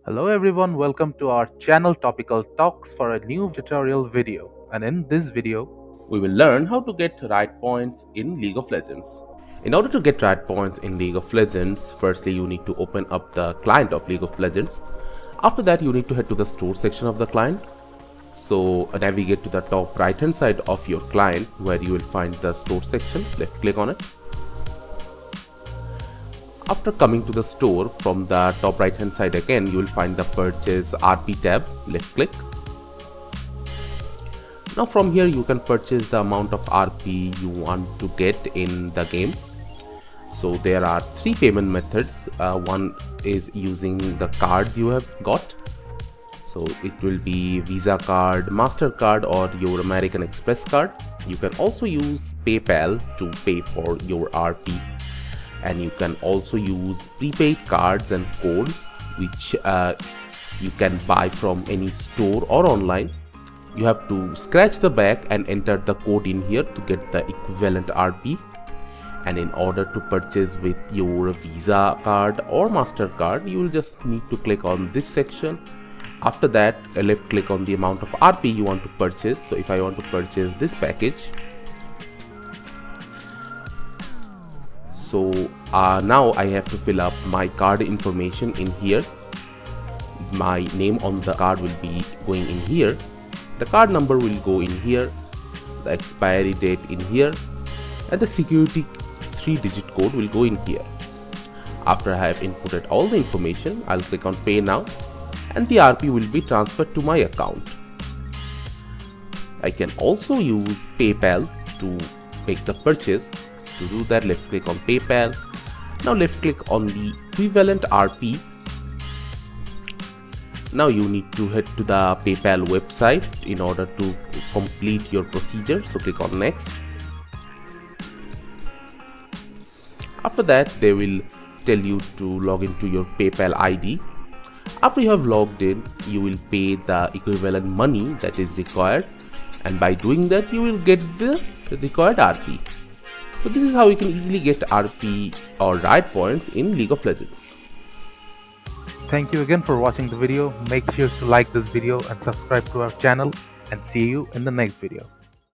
Hello everyone, welcome to our channel Topical Talks for a new tutorial video. And in this video, we will learn how to get Riot Points in League of Legends. In order to get Riot Points in League of Legends, firstly you need to open up the client of League of Legends. After that you need to head to the store section of the client. So navigate to the top right hand side of your client where you will find the store section, left click on it. After coming to the store, from the top right hand side again you will find the purchase RP tab, left click. Now from here you can purchase the amount of RP you want to get in the game. So there are three payment methods. One is using the cards you have got. So it will be Visa card, MasterCard or your American Express card. You can also use PayPal to pay for your RP. And you can also use prepaid cards and codes which you can buy from any store or online. You have to scratch the back and enter the code in here to get the equivalent RP. And in order to purchase with your Visa card or MasterCard, you will just need to click on this section. After that, left click on the amount of RP you want to purchase. So if I want to purchase this package, so now I have to fill up my card information in here. My name on the card will be going in here. The card number will go in here, the expiry date in here, and the security 3-digit code will go in here. After I have inputted all the information, I'll click on pay now and the RP will be transferred to my account. I can also use PayPal to make the purchase. To do that, left click on PayPal. Now left click on the equivalent RP. Now you need to head to the PayPal website in order to complete your procedure. So click on next. After that, they will tell you to log into your PayPal ID. After you have logged in, you will pay the equivalent money that is required, and by doing that you will get the required RP. So this is how you can easily get RP or Riot Points in League of Legends. thank you again for watching the video. Make sure to like this video and subscribe to our channel, and see you in the next video.